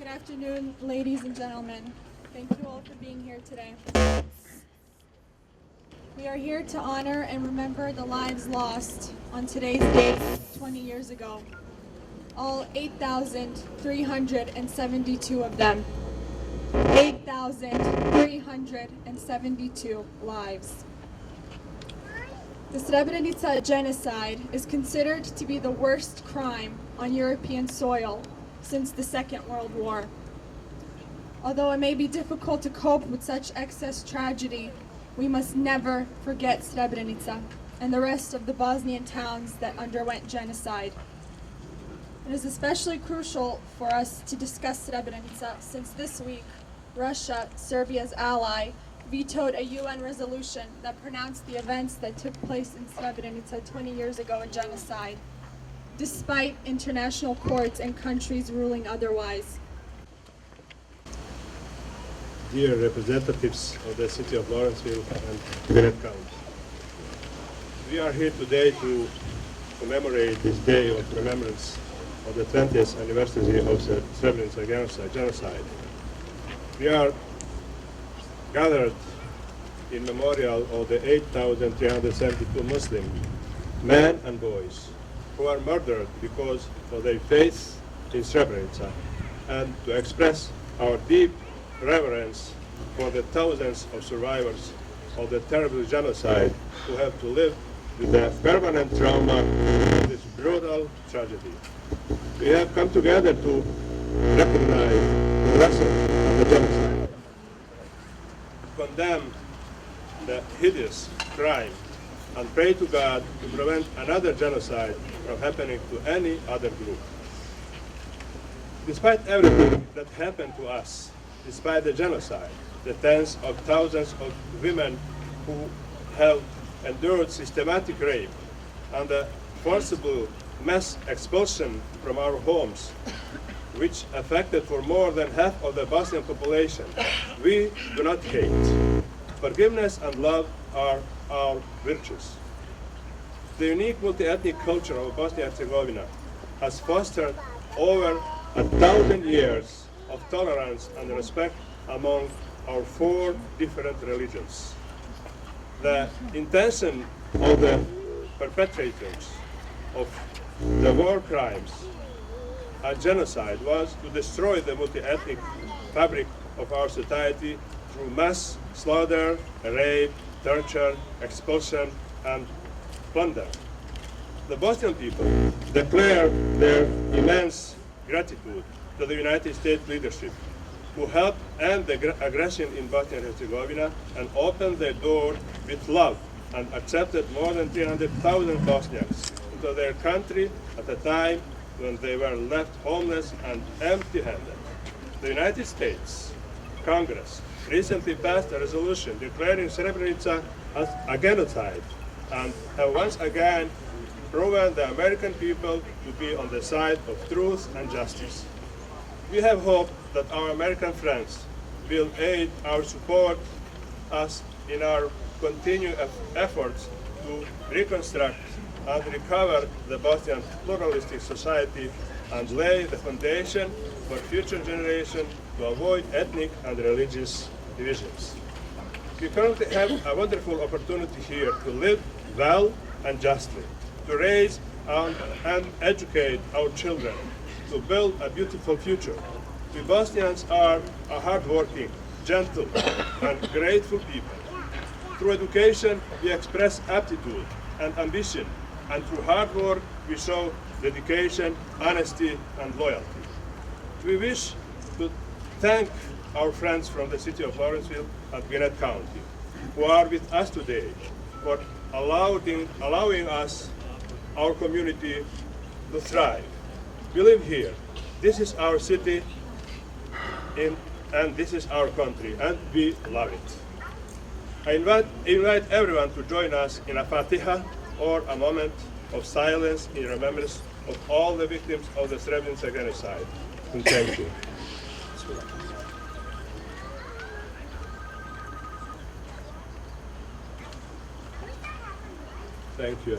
Good afternoon, ladies and gentlemen. Thank you all for being here today. We are here to honor and remember the lives lost on today's date 20 years ago. All 8,372 of them. 8,372 lives. The Srebrenica genocide is considered to be the worst crime on European soil since the Second World War. Although it may be difficult to cope with such excess tragedy, we must never forget Srebrenica and the rest of the Bosnian towns that underwent genocide. It is especially crucial for us to discuss Srebrenica since this week, Russia, Serbia's ally, vetoed a UN resolution that pronounced the events that took place in Srebrenica 20 years ago a genocide, despite international courts and countries ruling otherwise. Dear representatives of the city of Lawrenceville and Gwinnett County, we are here today to commemorate this day of remembrance of the 20th anniversary of the Srebrenica genocide. We are gathered in memorial of the 8,372 Muslim men and boys who are murdered because of their faith in Srebrenica, and to express our deep reverence for the thousands of survivors of the terrible genocide who have to live with the permanent trauma of this brutal tragedy. We have come together to recognize the lesson of the genocide, condemn the hideous crime, and pray to God to prevent another genocide from happening to any other group. Despite everything that happened to us, despite the genocide, the tens of thousands of women who have endured systematic rape and the forcible mass expulsion from our homes, which affected for more than half of the Bosnian population, we do not hate. Forgiveness and love are our virtues. The unique multi-ethnic culture of Bosnia and Herzegovina has fostered over 1,000 years of tolerance and respect among our four different religions. The intention of the perpetrators of the war crimes and genocide was to destroy the multi-ethnic fabric of our society through mass slaughter, rape, torture, expulsion, and plunder. The Bosnian people declare their immense gratitude to the United States leadership, who helped end the aggression in Bosnia and Herzegovina and opened their door with love and accepted more than 300,000 Bosniaks into their country at a time when they were left homeless and empty-handed. The United States Congress recently passed a resolution declaring Srebrenica as a genocide and have once again proven the American people to be on the side of truth and justice. We have hope that our American friends will aid our support us in our continued efforts to reconstruct and recover the Bosnian pluralistic society and lay the foundation for future generations to avoid ethnic and religious divisions. We currently have a wonderful opportunity here to live well and justly, to raise and educate our children, to build a beautiful future. We Bosnians are a hardworking, gentle, and grateful people. Through education, we express aptitude and ambition, and through hard work, we show dedication, honesty, and loyalty. We wish to thank our friends from the city of Lawrenceville and Gwinnett County, who are with us today, for allowing us, our community, to thrive. We live here. This is our city, and this is our country, and we love it. I invite everyone to join us in a Fatiha, or a moment of silence in remembrance of all the victims of the Srebrenica genocide. And thank you. Thank you.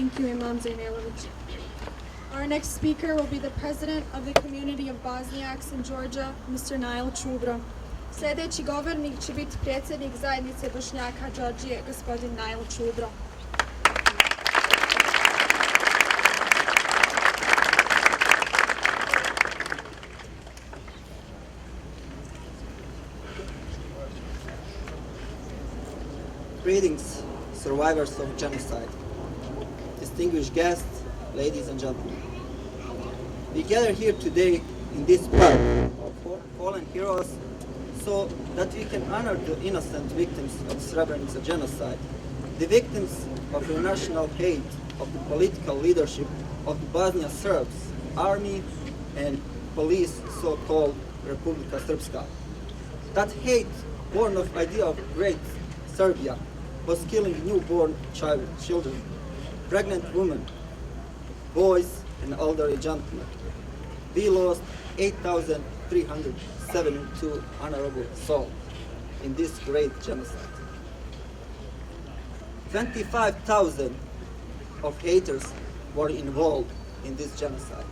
Thank you, Imam Zainelović. Our next speaker will be the president of the community of Bosniaks in Georgia, Mr. Nail Čubro. Sljedeći govornik će biti predsjednik zajednice Bošnjaka Đorđije, gospodin Nail Čubro. Greetings, survivors of genocide, distinguished guests, ladies and gentlemen. We gather here today in this park of fallen heroes so that we can honor the innocent victims of Srebrenica genocide, the victims of the national hate of the political leadership of the Bosnian Serbs, army and police, so-called Republika Srpska. That hate, born of idea of great Serbia, was killing newborn children, pregnant women, boys and elderly gentlemen. We lost 8,372 honorable souls in this great genocide. 25,000 of haters were involved in this genocide.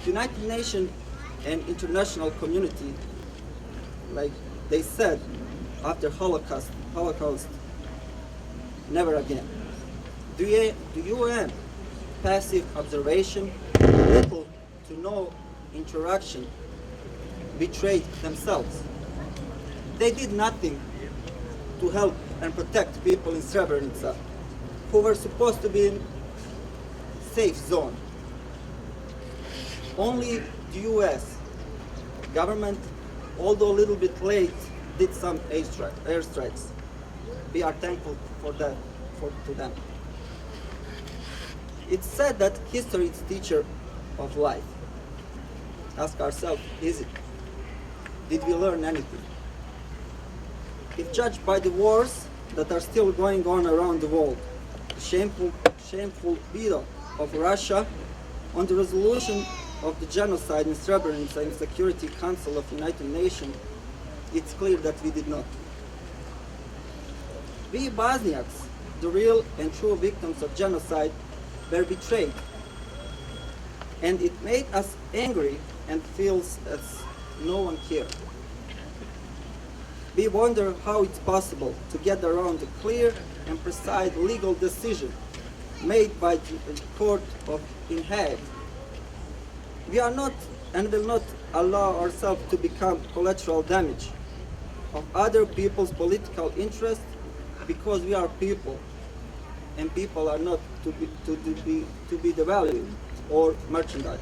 The United Nations and international community, like they said, after Holocaust, never again. The UN, passive observation, little to no interaction, betrayed themselves. They did nothing to help and protect people in Srebrenica, who were supposed to be in safe zone. Only the US government, although a little bit late, did some airstrikes. We are thankful for that, to them. It's said that history is teacher of life. Ask ourselves, is it? Did we learn anything? If judged by the wars that are still going on around the world, the shameful veto of Russia on the resolution of the genocide in Srebrenica in Security Council of United Nations, it's clear that we did not. We Bosniaks, the real and true victims of genocide, were betrayed. And it made us angry and feels as no one cared. We wonder how it's possible to get around a clear and precise legal decision made by the court in Hague. We are not and will not allow ourselves to become collateral damage of other people's political interests, because we are people, and people are not to be devalued or merchandise.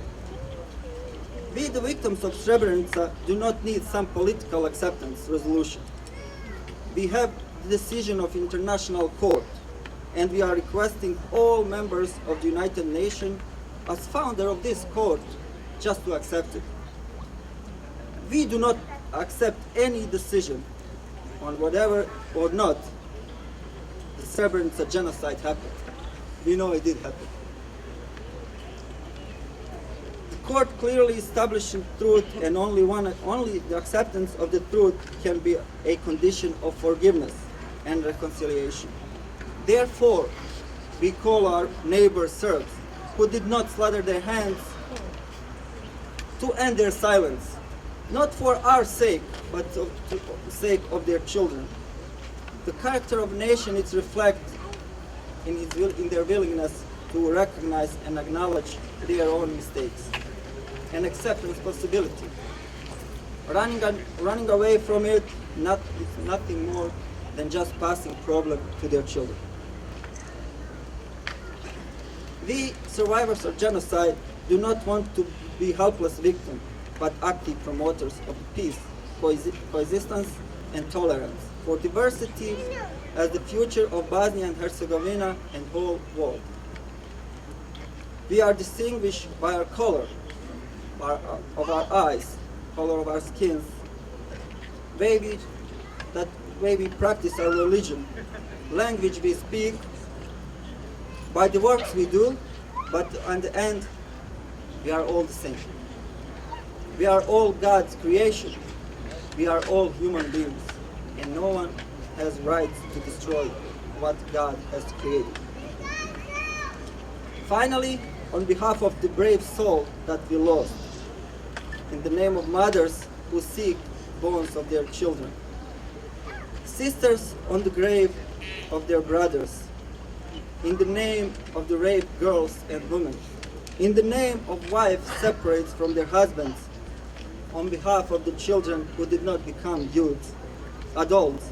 We, the victims of Srebrenica, do not need some political acceptance resolution. We have the decision of International Court, and we are requesting all members of the United Nations, as founder of this court, just to accept it. We do not accept any decision on whatever or not the Srebrenica genocide happened. We know it did happen. The court clearly established truth, and only the acceptance of the truth can be a condition of forgiveness and reconciliation. Therefore, we call our neighbor Serbs, who did not slaughter their hands, to end their silence. Not for our sake, but for the sake of their children. The character of a nation is reflected in their willingness to recognize and acknowledge their own mistakes and accept responsibility. Running away from it is nothing more than just passing problem to their children. We, survivors of genocide, do not want to be helpless victims, but active promoters of peace, coexistence, and tolerance for diversity as the future of Bosnia and Herzegovina and whole world. We are distinguished by our color, of our eyes, color of our skins, way we practice our religion, language we speak, by the works we do, but in the end, we are all the same. We are all God's creation. We are all human beings, and no one has rights to destroy what God has created. Finally, on behalf of the brave soul that we lost, in the name of mothers who seek bones of their children, sisters on the grave of their brothers, in the name of the raped girls and women, in the name of wives separated from their husbands, on behalf of the children who did not become youth, adults,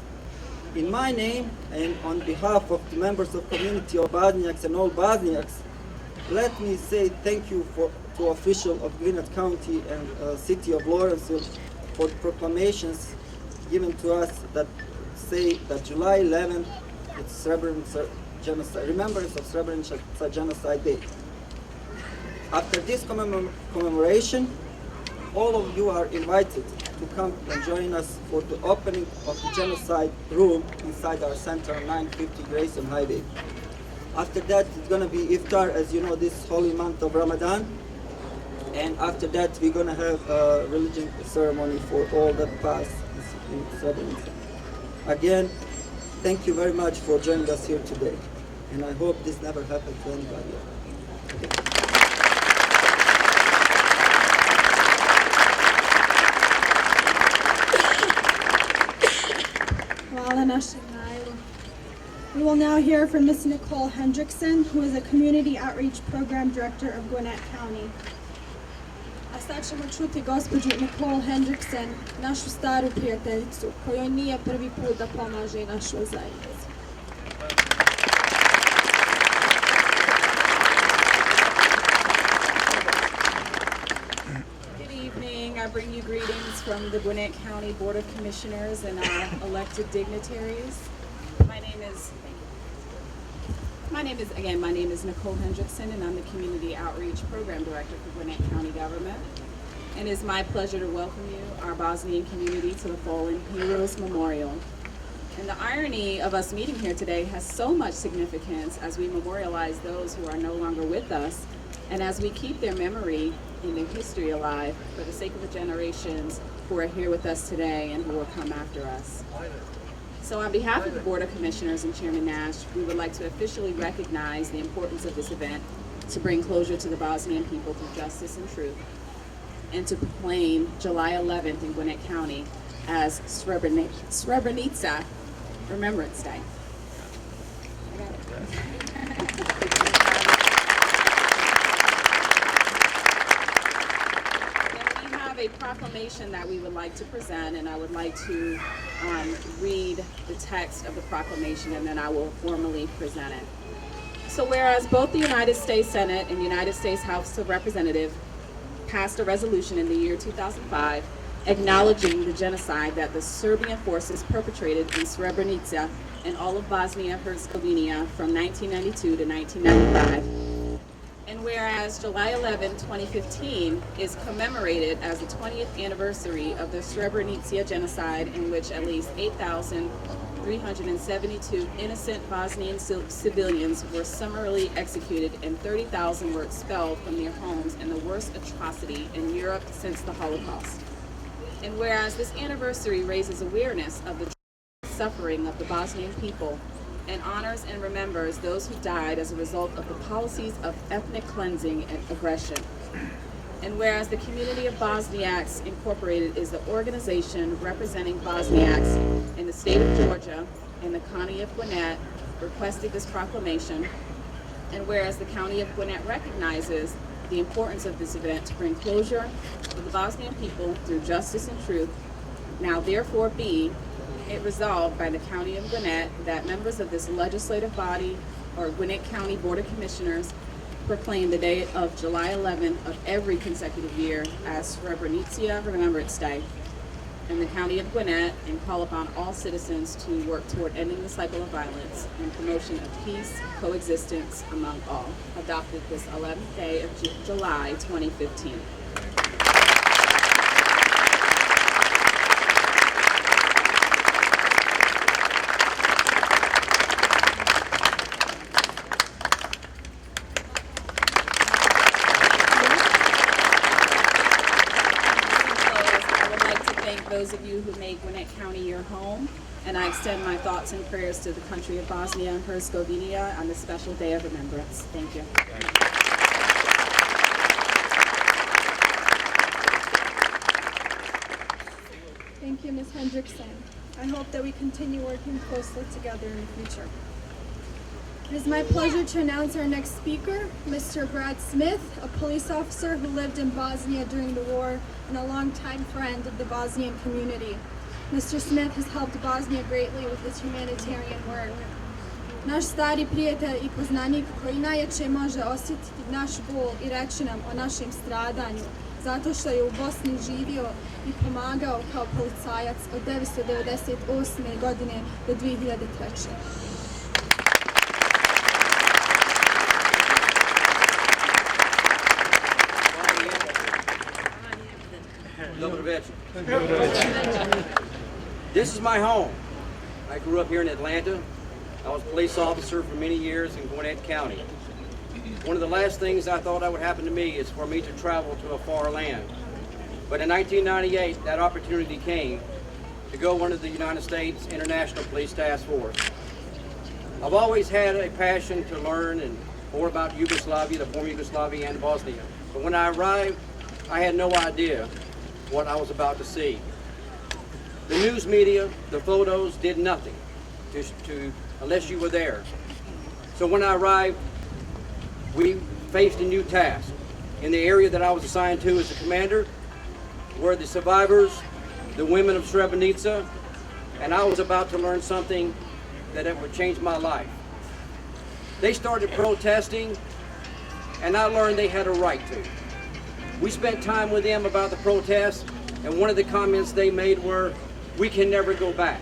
in my name and on behalf of the members of community of Bosniaks and all Bosniaks, let me say thank you to officials of Gwinnett County and City of Lawrenceville for the proclamations given to us that say that July 11th it's Srebrenica genocide, remembrance of Srebrenica genocide day. After this commemoration, all of you are invited to come and join us for the opening of the genocide room inside our center on 950 Grayson Highway. After that, it's going to be iftar, as you know, this holy month of Ramadan. And after that, we're going to have a religion ceremony for all that passed in Srebrenica. Again, thank you very much for joining us here today. And I hope this never happened to anybody else. We will now hear from Ms. Nicole Hendrickson, who is a Community Outreach Program Director of Gwinnett County. A sad ćemo čuti gospođu Nicole Hendrickson, našu staru prijateljicu, kojoj nije prvi put da pomaže i našoj zajednici. Good evening. I bring you greetings from the Gwinnett County Board of Commissioners and our elected dignitaries. My name is Nicole Hendrickson, and I'm the Community Outreach Program Director for Gwinnett County Government. And it's my pleasure to welcome you, our Bosnian community, to the Fallen Heroes Memorial. And the irony of us meeting here today has so much significance as we memorialize those who are no longer with us, and as we keep their memory and their history alive for the sake of the generations who are here with us today and who will come after us. So on behalf of the Board of Commissioners and Chairman Nash, we would like to officially recognize the importance of this event to bring closure to the Bosnian people through justice and truth, and to proclaim July 11th in Gwinnett County as Srebrenica Remembrance Day. I got it. A proclamation that we would like to present, and I would like to read the text of the proclamation, and then I will formally present it. So whereas both the United States Senate and United States House of Representatives passed a resolution in the year 2005 acknowledging the genocide that the Serbian forces perpetrated in Srebrenica and all of Bosnia-Herzegovina from 1992 to 1995. And whereas July 11, 2015 is commemorated as the 20th anniversary of the Srebrenica genocide, in which at least 8,372 innocent Bosnian civilians were summarily executed and 30,000 were expelled from their homes in the worst atrocity in Europe since the Holocaust. And whereas this anniversary raises awareness of the suffering of the Bosnian people and honors and remembers those who died as a result of the policies of ethnic cleansing and aggression. And whereas the Community of Bosniaks Incorporated is the organization representing Bosniaks in the state of Georgia and the County of Gwinnett requested this proclamation, and whereas the County of Gwinnett recognizes the importance of this event to bring closure to the Bosnian people through justice and truth, now therefore be it resolved by the County of Gwinnett that members of this legislative body or Gwinnett County Board of Commissioners proclaim the day of July 11th of every consecutive year as Srebrenica Remembrance Day in the County of Gwinnett, and call upon all citizens to work toward ending the cycle of violence and promotion of peace, coexistence among all. Adopted this 11th day of July 2015. Those of you who made Gwinnett County your home, and I extend my thoughts and prayers to the country of Bosnia and Herzegovina on this special day of remembrance. Thank you. Thank you, Ms. Hendrickson. I hope that we continue working closely together in the future. It is my pleasure to announce our next speaker, Mr. Brad Smith, a police officer who lived in Bosnia during the war and a longtime friend of the Bosnian community. Mr. Smith has helped Bosnia greatly with his humanitarian work. Naš stari prijatelj i poznanik koji najjače može osjetiti naš bol i reći nam o našem stradanju, zato što je u Bosni živio i pomagao kao policajac od 1998. godine do 2003. Dobro večer. This is my home. I grew up here in Atlanta. I was a police officer for many years in Gwinnett County. One of the last things I thought that would happen to me is for me to travel to a far land. But in 1998, that opportunity came to go under the United States International Police Task Force. I've always had a passion to learn and more about Yugoslavia, the former Yugoslavia, and Bosnia. But when I arrived, I had no idea what I was about to see. The news media, the photos did nothing unless you were there. So when I arrived, we faced a new task. In the area that I was assigned to as the commander were the survivors, the women of Srebrenica, and I was about to learn something that would change my life. They started protesting, and I learned they had a right to. We spent time with them about the protests, and one of the comments they made were, we can never go back.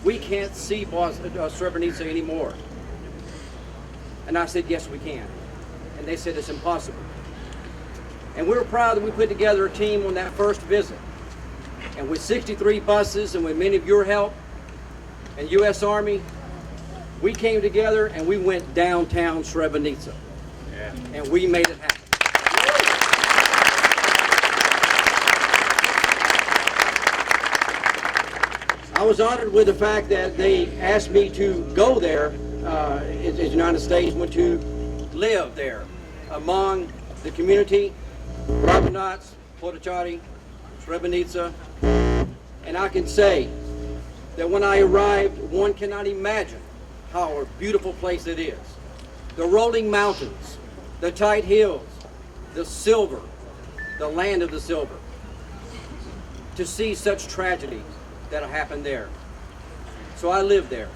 We can't see Srebrenica anymore. And I said, yes, we can. And they said, it's impossible. And we were proud that we put together a team on that first visit. And with 63 buses and with many of your help and U.S. Army, we came together and we went downtown Srebrenica. Yeah. And we made it happen. I was honored with the fact that they asked me to go there in the United States, went to live there among the community, Bravanac, Potachari, Srebrenica, and I can say that when I arrived, one cannot imagine how a beautiful place it is. The rolling mountains, the tight hills, the silver, the land of the silver. To see such tragedy that'll happen there. So I live there.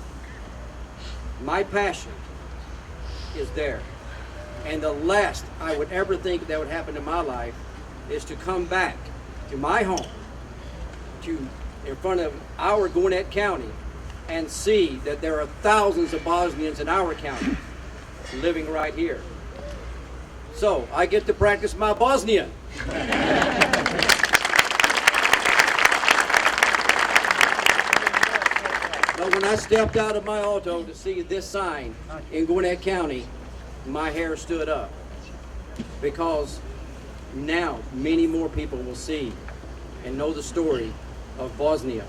My passion is there. And the last I would ever think that would happen in my life is to come back to my home, in front of our Gwinnett County, and see that there are thousands of Bosnians in our county living right here. So I get to practice my Bosnian. But when I stepped out of my auto to see this sign in Gwinnett County, my hair stood up, because now many more people will see and know the story of Bosnia,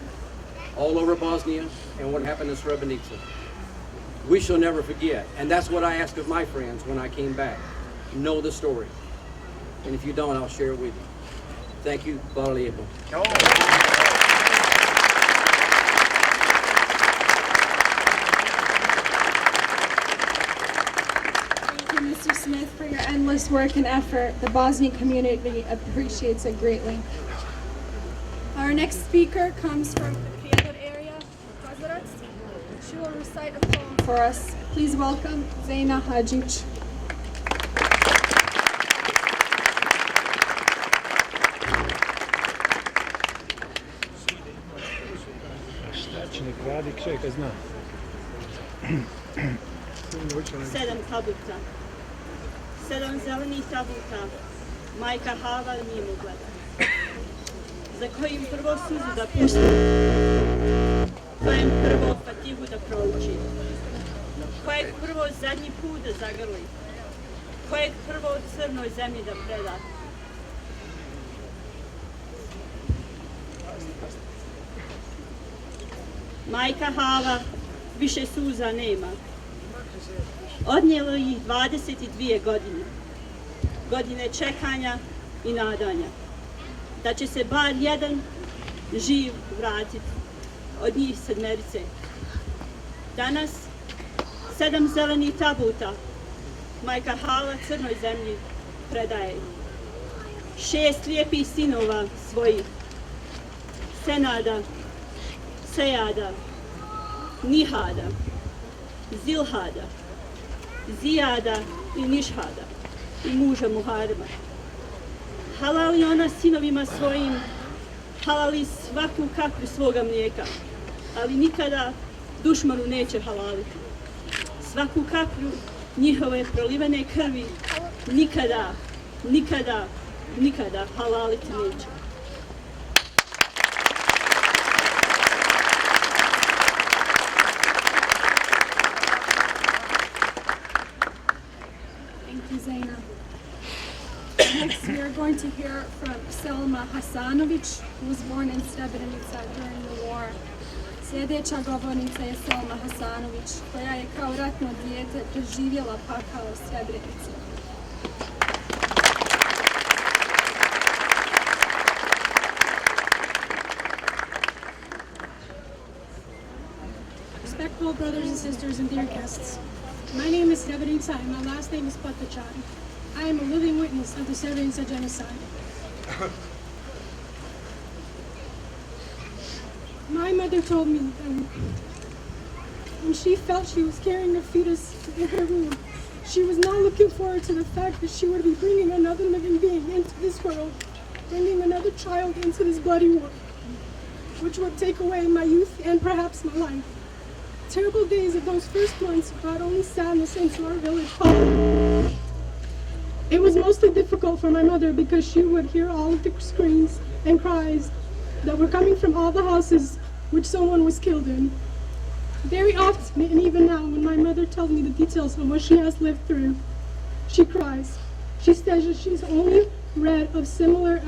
all over Bosnia, and what happened in Srebrenica. We shall never forget, and that's what I asked of my friends when I came back. Know the story, and if you don't, I'll share it with you. Thank you. Hvala lijepo. Mr. Smith, for your endless work and effort. The Bosnian community appreciates it greatly. Our next speaker comes from the Prijedor area, Kazarac. She will recite a poem for us. Please welcome Zena Hadžić. Sedam tabuta, sedam zelenih tabuta, majka Hava nije mu gleda. Za kojim prvo suzu da pušti, kojem prvo fatihu da prouči, kojeg prvo zadnji put da zagrli, kojeg prvo crnoj zemlji da preda. Majka Hava više suza nema. Odnijelo ih 22 godine. Godine čekanja i nadanja. Da će se bar jedan živ vratiti od njih sedmerice. Danas 7 zelenih tabuta Majka Hava crnoj zemlji predaje. 6 lijepih sinova svojih. Senada, Sejada, Nihada, Zilhada, Zijada i Nišhada i muža Muharema. Halali ona sinovima svojim, halali svaku kaplju svoga mlijeka, ali nikada dušmanu neće halaliti. Svaku kaplju njihove prolivene krvi nikada, nikada, nikada halaliti neće. Zaina. Next, we are going to hear from Selma Hasanović, who was born in Srebrenica during the war. Sljedeća govornica je Selma Hasanović, koja je kao ratno dijete doživjela pakao u Srebrenici. Respectful brothers and sisters and dear guests, my name is Srebrenica and my last name is Patachan. I am a living witness of the Srebrenica genocide. My mother told me that when she felt she was carrying a fetus in her womb, she was not looking forward to the fact that she would be bringing another living being into this world, bringing another child into this bloody war, which would take away my youth and perhaps my life. Terrible days of those first months brought only sadness into our village. It was mostly difficult for my mother because she would hear all of the screams and cries that were coming from all the houses which someone was killed in. Very often, and even now, when my mother tells me the details of what she has lived through, she cries. She says that she's only read of similar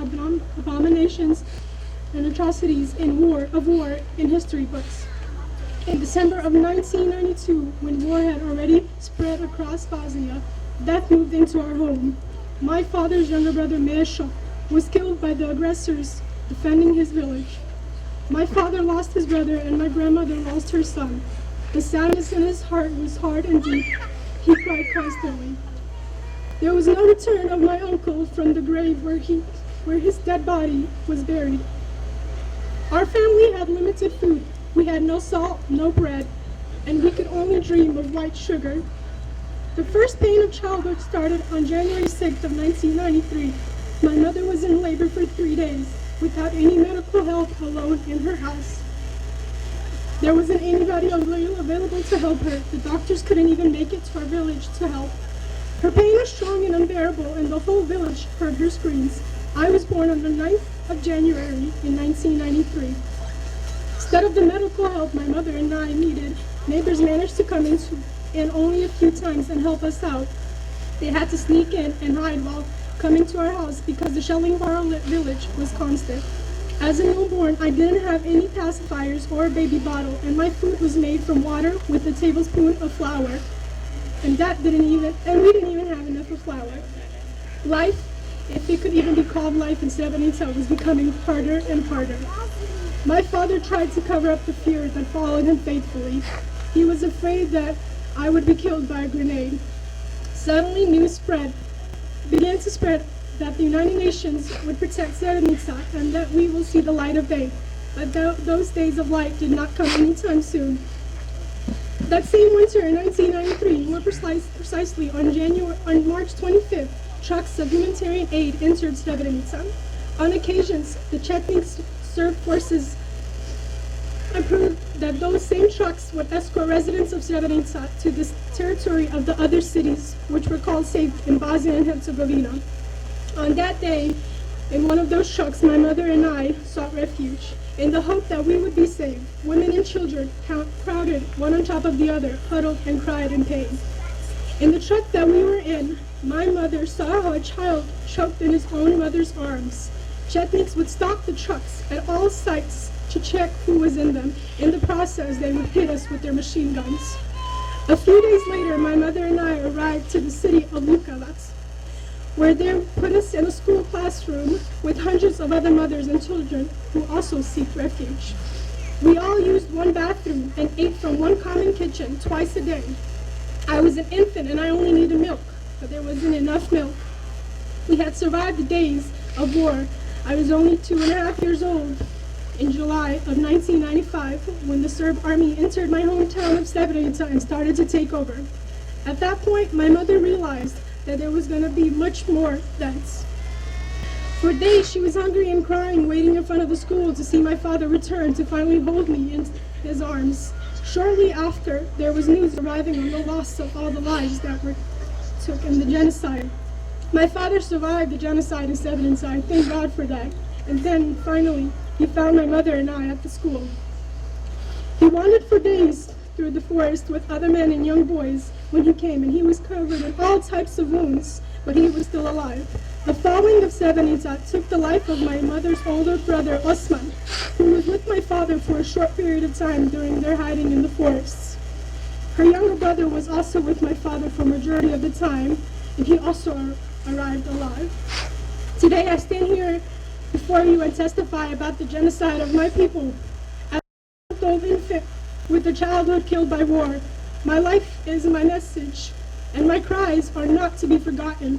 abominations and atrocities in war in history books. In December of 1992, when war had already spread across Bosnia, death moved into our home. My father's younger brother, Mesha, was killed by the aggressors defending his village. My father lost his brother and my grandmother lost her son. The sadness in his heart was hard and deep. He cried constantly. There was no return of my uncle from the grave where his dead body was buried. Our family had limited food. We had no salt, no bread, and we could only dream of white sugar. The first pain of childhood started on January 6th of 1993. My mother was in labor for 3 days, without any medical help, alone in her house. There wasn't anybody available to help her. The doctors couldn't even make it to our village to help. Her pain was strong and unbearable, and the whole village heard her screams. I was born on the 9th of January in 1993. Instead of the medical help my mother and I needed, neighbors managed to come in only a few times and help us out. They had to sneak in and hide while coming to our house because the shelling of our village was constant. As a newborn, I didn't have any pacifiers or a baby bottle, and my food was made from water with a tablespoon of flour. And we didn't even have enough of flour. Life, if it could even be called life in Srebrenica, was becoming harder and harder. My father tried to cover up the fear that followed him faithfully. He was afraid that I would be killed by a grenade. Suddenly news began to spread that the United Nations would protect Srebrenica and that we will see the light of day. But those days of light did not come anytime soon. That same winter in 1993, more precisely on March 25th, trucks of humanitarian aid entered Srebrenica. On occasions, the Chetniks served forces approved that those same trucks would escort residents of Srebrenica to the territory of the other cities, which were called safe in Bosnia and Herzegovina. On that day, in one of those trucks, my mother and I sought refuge. In the hope that we would be saved, women and children crowded one on top of the other, huddled and cried in pain. In the truck that we were in, my mother saw how a child choked in his own mother's arms. Chetniks would stop the trucks at all sites to check who was in them. In the process, process, they would hit us with their machine guns. A few days later, my mother and I arrived to the city of Lukavac, where they put us in a school classroom with hundreds of other mothers and children who also seek refuge. We all used one bathroom and ate from one common kitchen twice a day. I was an infant and I only needed milk, but there wasn't enough milk. We had survived the days of war. I was only 2.5 years old. In July of 1995, when the Serb army entered my hometown of Srebrenica and started to take over. At that point, my mother realized that there was going to be much more deaths. For days, she was hungry and crying, waiting in front of the school to see my father return to finally hold me in his arms. Shortly after, there was news arriving on the loss of all the lives that were took in the genocide. My father survived the genocide in Srebrenica. I thank God for that. And then, finally, he found my mother and I at the school. He wandered for days through the forest with other men and young boys when he came, and he was covered in all types of wounds, but he was still alive. The falling of Srebrenica took the life of my mother's older brother, Osman, who was with my father for a short period of time during their hiding in the forests. Her younger brother was also with my father for majority of the time, and he also arrived alive. Today I stand here before you and testify about the genocide of my people. As a 12-year-old infant with a childhood killed by war, my life is my message, and my cries are not to be forgotten.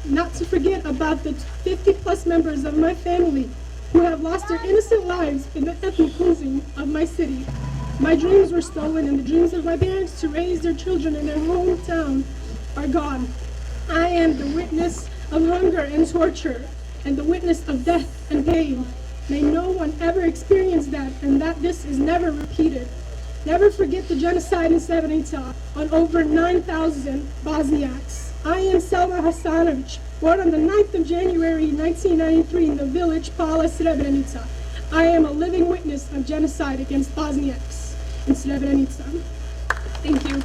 Not to forget about the 50+ members of my family who have lost their innocent lives in the ethnic cleansing of my city. My dreams were stolen, and the dreams of my parents to raise their children in their hometown are gone. I am the witness of hunger and torture, and the witness of death and pain. May no one ever experience that, and that this is never repeated. Never forget the genocide in Srebrenica on over 9,000 Bosniaks. I am Selma Hasanovic, born on the 9th of January 1993 in the village Pala, Srebrenica. I am a living witness of genocide against Bosniaks in Srebrenica. Thank you.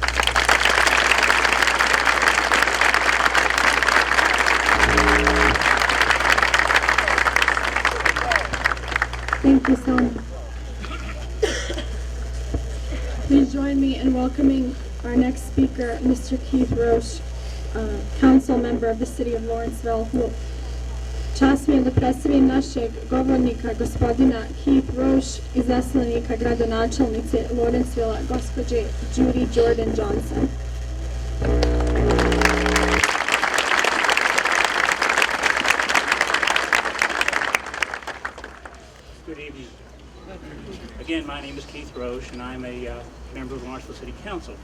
Thank you, Selma. Please join me in welcoming our next speaker, Mr. Keith Roche, council member of the city of Lawrenceville, who čast mi je da predstavim našeg govornika, gospodina Keith Roche, izaslanika gradonačelnice Lawrencevilla, gospođe Judy Jordan Johnson. Good evening. Again, my name is Keith Roche, and I'm a member of Lawrenceville City Council.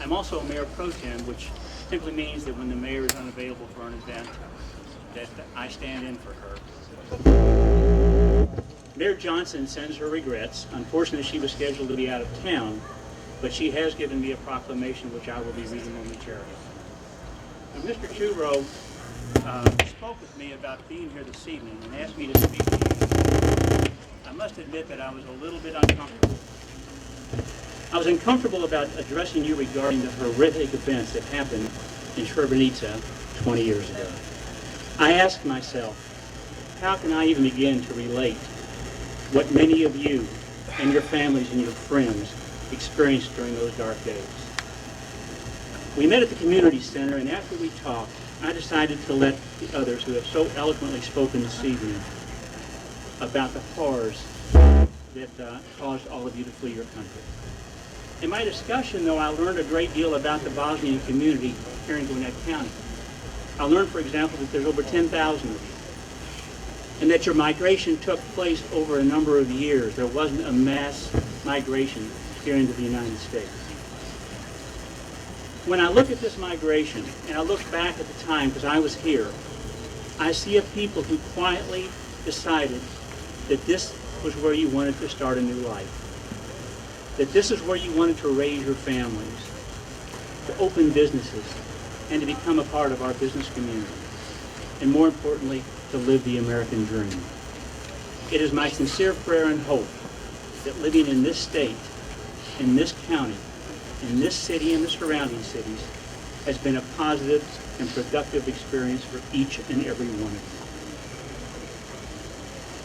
I'm also a mayor pro tem, which simply means that when the mayor is unavailable for an event, that I stand in for her. Mayor Johnson sends her regrets. Unfortunately, she was scheduled to be out of town, but she has given me a proclamation which I will be reading momentarily. Now, Mr. Churro spoke with me about being here this evening and asked me to speak to you. I must admit that I was a little bit uncomfortable. I was uncomfortable about addressing you regarding the horrific events that happened in Srebrenica 20 years ago. I asked myself, how can I even begin to relate what many of you and your families and your friends experienced during those dark days? We met at the community center, and after we talked, I decided to let the others who have so eloquently spoken this evening about the horrors that caused all of you to flee your country. In my discussion, though, I learned a great deal about the Bosnian community here in Gwinnett County. I learned, for example, that there's over 10,000 of you, and that your migration took place over a number of years. There wasn't a mass migration here into the United States. When I look at this migration, and I look back at the time, because I was here, I see a people who quietly decided that this was where you wanted to start a new life. That this is where you wanted to raise your families, to open businesses, and to become a part of our business community. And more importantly, to live the American dream. It is my sincere prayer and hope that living in this state, in this county, in this city and the surrounding cities has been a positive and productive experience for each and every one of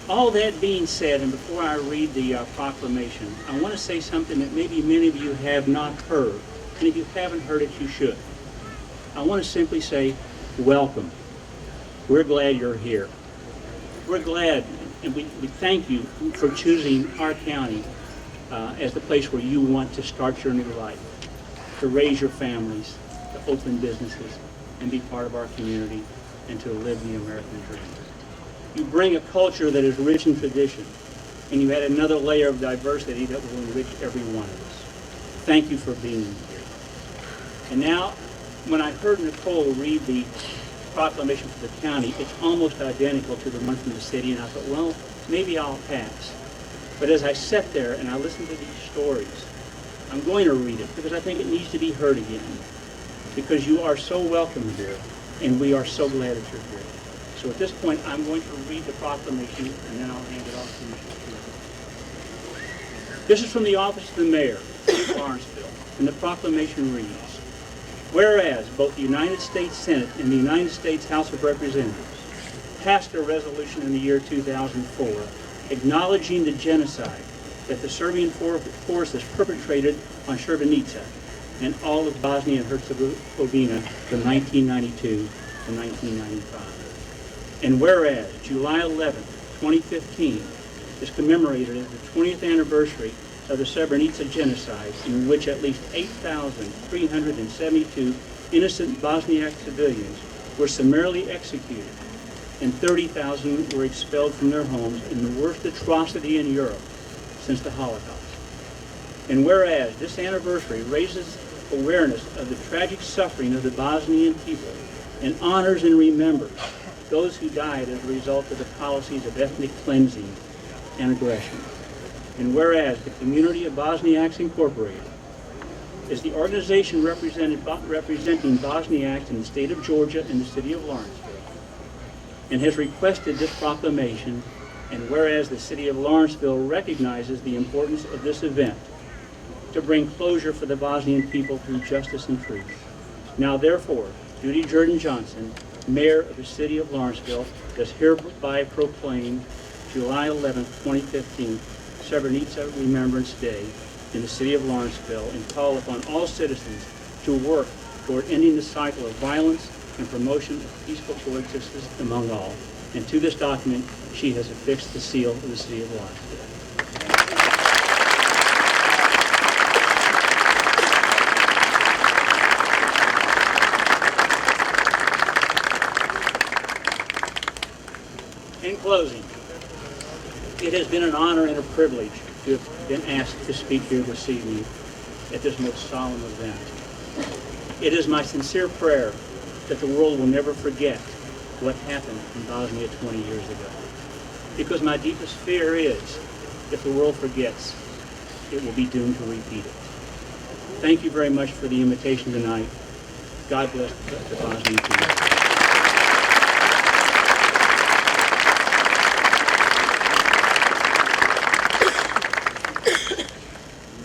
you. All that being said, and before I read the proclamation, I want to say something that maybe many of you have not heard, and if you haven't heard it, you should. I want to simply say, welcome. We're glad you're here. We're glad, and we thank you for choosing our county as the place where you want to start your new life, to raise your families, to open businesses, and be part of our community, and to live the American dream. You bring a culture that is rich in tradition, and you add another layer of diversity that will enrich every one of us. Thank you for being here. And now, when I heard Nicole read the proclamation for the county, it's almost identical to the one from the city, and I thought, well, maybe I'll pass. But as I sat there and I listened to these stories, I'm going to read it because I think it needs to be heard again. Because you are so welcome here, and we are so glad that you're here. So at this point, I'm going to read the proclamation, and then I'll hand it off to Mr. Keith. This is from the office of the mayor of Lawrenceville, and the proclamation reads, whereas both the United States Senate and the United States House of Representatives passed a resolution in the year 2004 acknowledging the genocide that the Serbian forces perpetrated on Srebrenica and all of Bosnia and Herzegovina from 1992 to 1995. And whereas July 11, 2015 is commemorated as the 20th anniversary of the Srebrenica genocide, in which at least 8,372 innocent Bosniak civilians were summarily executed and 30,000 were expelled from their homes in the worst atrocity in Europe since the Holocaust. And whereas this anniversary raises awareness of the tragic suffering of the Bosnian people and honors and remembers those who died as a result of the policies of ethnic cleansing and aggression. And whereas the Community of Bosniaks Incorporated is the organization representing Bosniaks in the state of Georgia and the city of Lawrenceville, and has requested this proclamation, and whereas the city of Lawrenceville recognizes the importance of this event to bring closure for the Bosnian people through justice and truth. Now therefore, Judy Jordan Johnson, Mayor of the City of Lawrenceville, does hereby proclaim July 11, 2015, Srebrenica Remembrance Day in the City of Lawrenceville, and call upon all citizens to work toward ending the cycle of violence and promotion of peaceful coexistence among all. And to this document, she has affixed the seal of the City of Lawrenceville. In closing, it has been an honor and a privilege to have been asked to speak here this evening at this most solemn event. It is my sincere prayer that the world will never forget what happened in Bosnia 20 years ago. Because my deepest fear is, if the world forgets, it will be doomed to repeat it. Thank you very much for the invitation tonight. God bless the Bosnian people.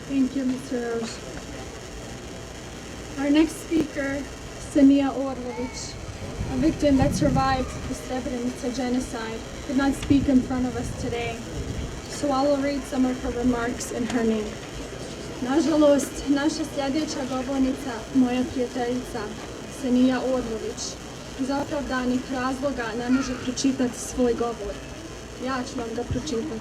Thank you, Mr. Roche. Our next speaker, Sanja Orlović, a victim that survived the Srebrenica genocide, could not speak in front of us today, so I will read some of her remarks in her name. Nažalost, naša sljedeća govornica, moja prijateljica, Sanja Orlović, iz opravdanih razloga ne može pročitati svoj govor. Ja ću vam ga pročitati.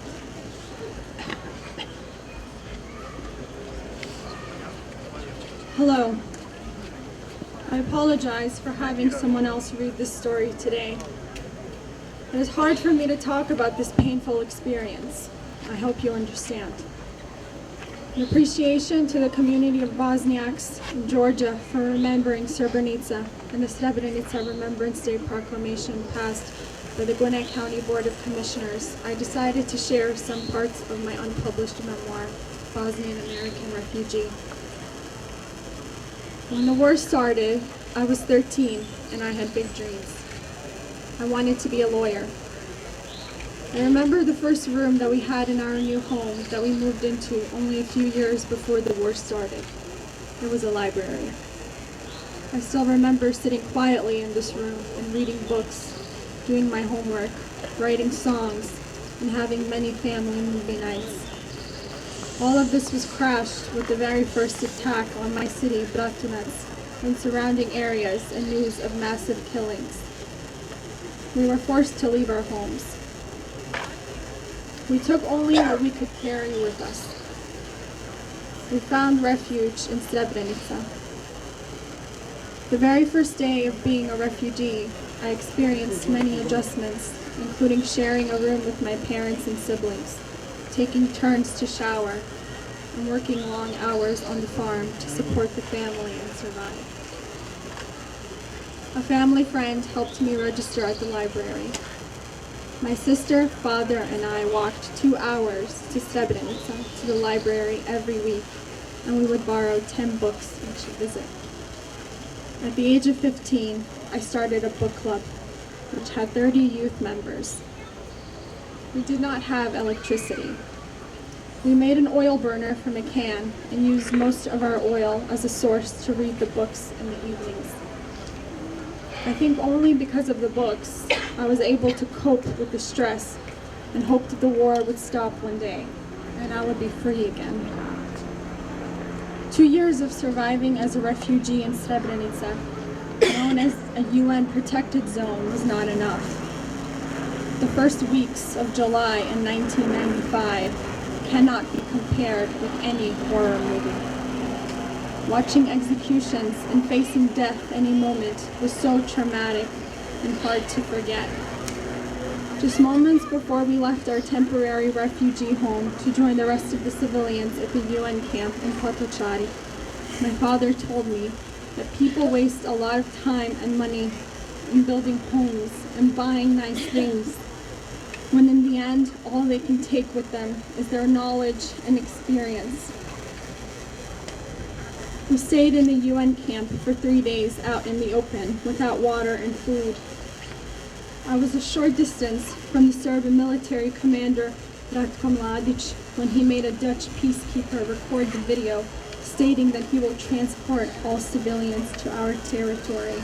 Hello. I apologize for having someone else read this story today. It is hard for me to talk about this painful experience. I hope you understand. An appreciation to the community of Bosniaks in Georgia for remembering Srebrenica and the Srebrenica Remembrance Day proclamation passed by the Gwinnett County Board of Commissioners. I decided to share some parts of my unpublished memoir, Bosnian American Refugee. When the war started, I was 13 and I had big dreams. I wanted to be a lawyer. I remember the first room that we had in our new home that we moved into only a few years before the war started. It was a library. I still remember sitting quietly in this room and reading books, doing my homework, writing songs, and having many family movie nights. All of this was crashed with the very first attack on my city, Bratunac, and surrounding areas and news of massive killings. We were forced to leave our homes. We took only what we could carry with us. We found refuge in Srebrenica. The very first day of being a refugee, I experienced many adjustments, including sharing a room with my parents and siblings, taking turns to shower, and working long hours on the farm to support the family and survive. A family friend helped me register at the library. My sister, father, and I walked 2 hours to Srebrenica to the library every week, and we would borrow 10 books each visit. At the age of 15, I started a book club, which had 30 youth members. We did not have electricity. We made an oil burner from a can and used most of our oil as a source to read the books in the evenings. I think only because of the books, I was able to cope with the stress and hoped that the war would stop one day and I would be free again. 2 years of surviving as a refugee in Srebrenica, known as a UN protected zone, was not enough. The first weeks of July in 1995 cannot be compared with any horror movie. Watching executions and facing death any moment was so traumatic and hard to forget. Just moments before we left our temporary refugee home to join the rest of the civilians at the UN camp in Potocari, my father told me that people waste a lot of time and money in building homes and buying nice things, when in the end, all they can take with them is their knowledge and experience. We stayed in the UN camp for 3 days out in the open without water and food. I was a short distance from the Serbian military commander Ratko Mladic when he made a Dutch peacekeeper record the video stating that he will transport all civilians to our territory.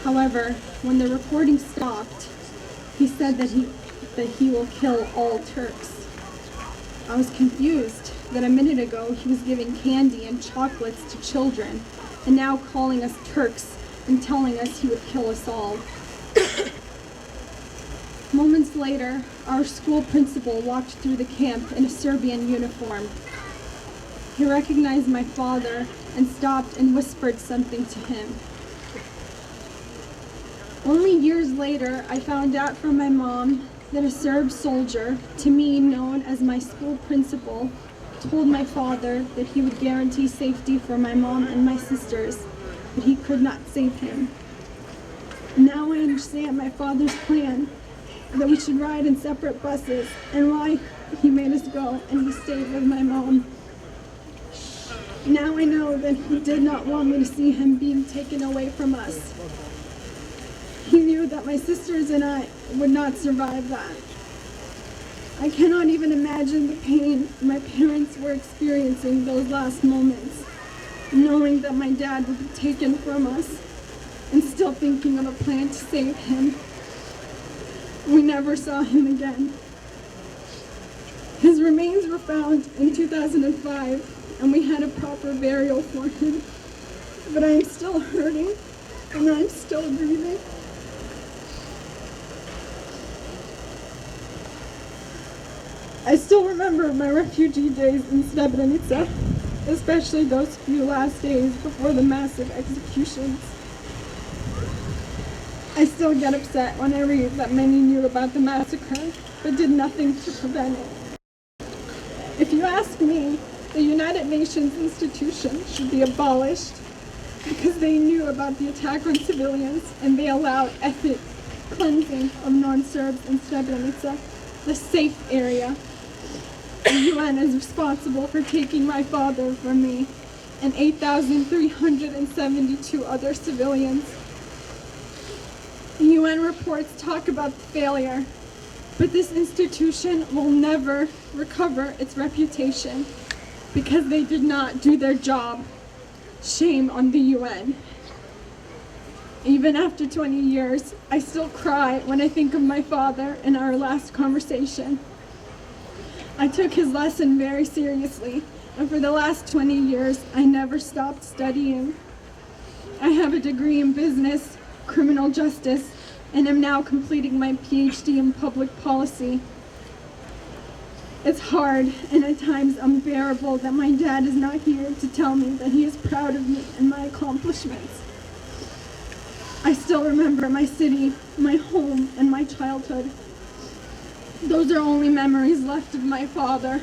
However, when the recording stopped, he said that he will kill all Turks. I was confused that a minute ago he was giving candy and chocolates to children, and now calling us Turks and telling us he would kill us all. Moments later, our school principal walked through the camp in a Serbian uniform. He recognized my father and stopped and whispered something to him. Only years later, I found out from my mom that a Serb soldier, to me known as my school principal, told my father that he would guarantee safety for my mom and my sisters, but he could not save him. Now I understand my father's plan, that we should ride in separate buses, and why he made us go and he stayed with my mom. Now I know that he did not want me to see him being taken away from us. He knew that my sisters and I would not survive that. I cannot even imagine the pain my parents were experiencing those last moments, knowing that my dad would be taken from us and still thinking of a plan to save him. We never saw him again. His remains were found in 2005, and we had a proper burial for him. But I am still hurting, and I'm still grieving. I still remember my refugee days in Srebrenica, especially those few last days before the massive executions. I still get upset when I read that many knew about the massacre, but did nothing to prevent it. If you ask me, the United Nations institution should be abolished because they knew about the attack on civilians and they allowed ethnic cleansing of non-Serbs in Srebrenica, the safe area. The UN is responsible for taking my father from me and 8,372 other civilians. The UN reports talk about the failure, but this institution will never recover its reputation because they did not do their job. Shame on the UN. Even after 20 years, I still cry when I think of my father and our last conversation. I took his lesson very seriously, and for the last 20 years, I never stopped studying. I have a degree in business, criminal justice, and am now completing my PhD in public policy. It's hard and at times unbearable that my dad is not here to tell me that he is proud of me and my accomplishments. I still remember my city, my home, and my childhood. Those are only memories left of my father.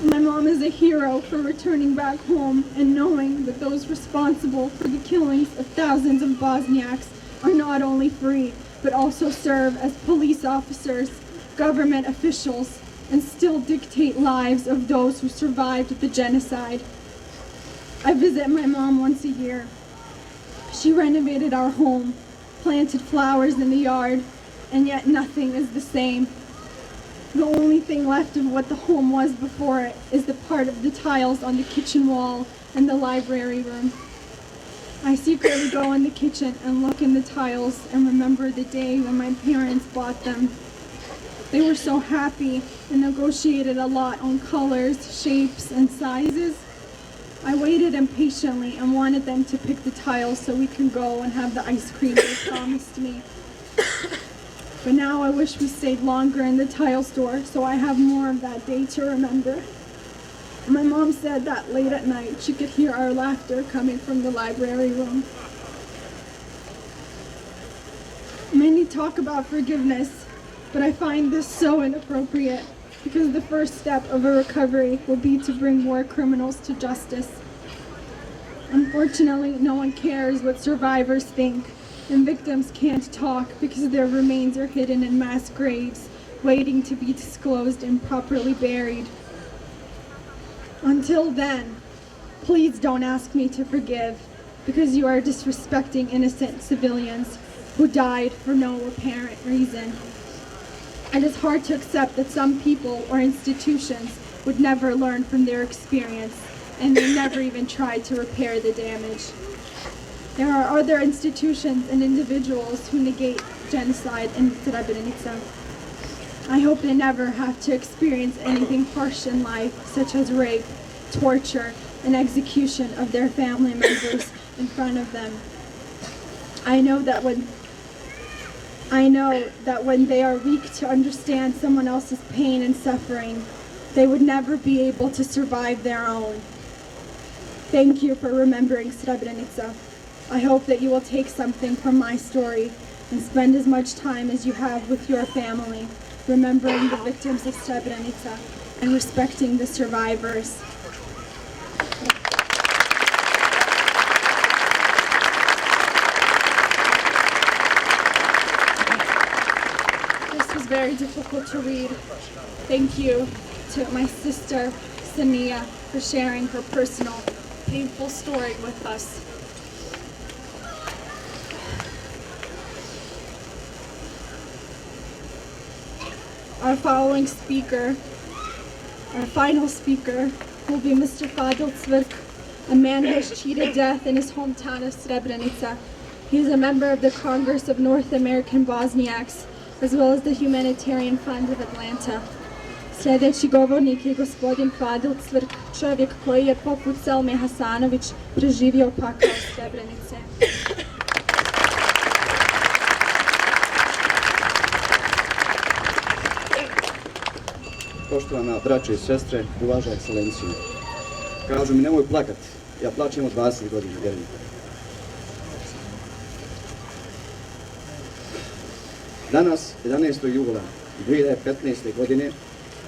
My mom is a hero for returning back home and knowing that those responsible for the killings of thousands of Bosniaks are not only free, but also serve as police officers, government officials, and still dictate lives of those who survived the genocide. I visit my mom once a year. She renovated our home, planted flowers in the yard, and yet nothing is the same. The only thing left of what the home was before it is the part of the tiles on the kitchen wall and the library room. I secretly go in the kitchen and look in the tiles and remember the day when my parents bought them. They were so happy and negotiated a lot on colors, shapes, and sizes. I waited impatiently and wanted them to pick the tiles so we can go and have the ice cream they promised me. But now I wish we stayed longer in the tile store so I have more of that day to remember. My mom said that late at night she could hear our laughter coming from the library room. Many talk about forgiveness, but I find this so inappropriate because the first step of a recovery will be to bring war criminals to justice. Unfortunately, no one cares what survivors think, and victims can't talk because their remains are hidden in mass graves, waiting to be disclosed and properly buried. Until then, please don't ask me to forgive, because you are disrespecting innocent civilians who died for no apparent reason. It is hard to accept that some people or institutions would never learn from their experience, and they never even tried to repair the damage. There are other institutions and individuals who negate genocide in Srebrenica. I hope they never have to experience anything harsh in life, such as rape, torture, and execution of their family members in front of them. I know that when they are weak to understand someone else's pain and suffering, they would never be able to survive their own. Thank you for remembering Srebrenica. I hope that you will take something from my story and spend as much time as you have with your family, remembering the victims of Srebrenica and respecting the survivors. This was very difficult to read. Thank you to my sister, Sania, for sharing her personal, painful story with us. Our final speaker, will be Mr. Fadil Cvirk, a man who has cheated death in his hometown of Srebrenica. He is a member of the Congress of North American Bosniaks, as well as the Humanitarian Fund of Atlanta. Sljedeći govornik je gospodin Fadil Cvirk, čovjek koji je poput Selme Hasanović preživio pakao Srebrenice. Poštovana braćo i sestre, uvažena ekscelencijo. Kažu mi nemoj plakat, ja plačem od 20 godina, vjerujem. Danas, 11. jula 2015. godine,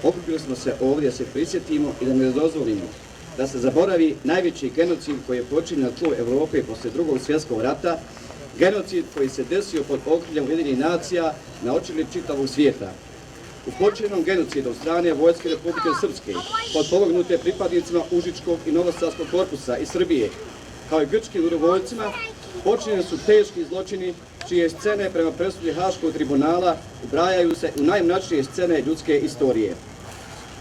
okupili smo se ovdje da se prisjetimo i da ne dozvolimo da se zaboravi najveći genocid koji je počinjen na tlu Evrope posle Drugog svjetskog rata, genocid koji se desio pod okriljem Ujedinjenih nacija na očili čitavog svijeta. U počinjenom genocidu od strane Vojske Republike Srpske, potpomognute pripadnicima Užičkog i Novosadskog korpusa iz Srbije, kao i grčkim dobrovoljcima, počinjeni su teški zločini čije scene prema presudi Haškog tribunala ubrajaju se u najmračnije scene ljudske istorije.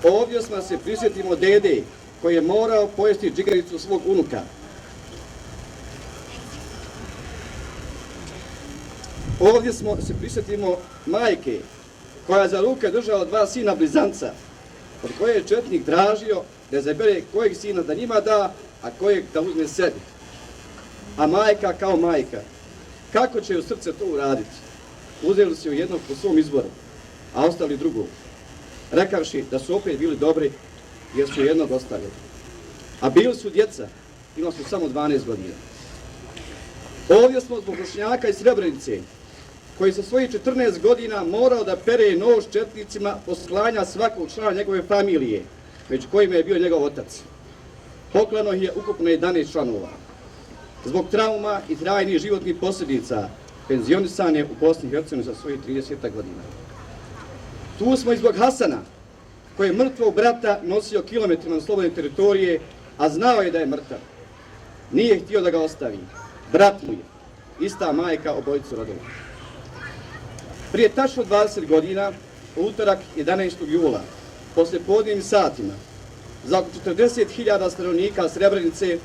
Ovdje smo se prisjetimo dede koji je morao pojesti džigericu svog unuka. Ovdje se prisjetimo majke koja je za ruke držala 2 sina blizanca, od koje je četnik tražio da izabere kojeg sina da njima da, a kojeg da uzme sebi. A majka kao majka, kako će u srce to uraditi? Uzeli su jednog po svom izboru, a ostali drugog, rekavši da su opet bili dobri jer su jednog ostavili. A bili su djeca, imali su samo 12 godina. Ovdje smo zbog Bošnjaka iz Srebrenice, koji sa svojih 14 godina morao da pere nož četnicima posle klanja svakog člana njegove familije, među kojima je bio njegov otac. Poklano je ukupno 11 članova. Zbog trauma i trajnih životnih posljedica penzionisan je u Bosni i Hercegovini za svojih 30 godina. Tu smo i zbog Hasana, koji je mrtvog brata nosio kilometrima na slobodne teritorije, a znao je da je mrtav. Nije htio da ga ostavi. Brat mu je, ista majka obojicu rodila. Prije tačno 20 godina, u utorak 11. jula, posle podnevnim satima, za oko 40.000 stanovnika Srebrenice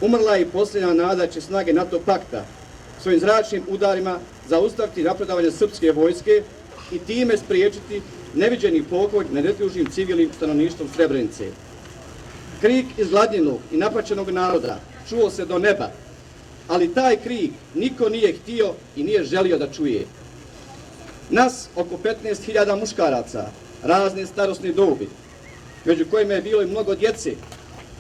umrla je i posljednja nada da će snage NATO pakta svojim zračnim udarima zaustaviti napredovanje srpske vojske i time spriječiti neviđeni pokolj nad nedužnim civilnim stanovništvom Srebrenice. Krik izgladnjenog i napaćenog naroda čuo se do neba, ali taj krik niko nije htio i nije želio da čuje. Nas, oko 15.000 muškaraca, razne starosne dobi, među kojima je bilo i mnogo djece,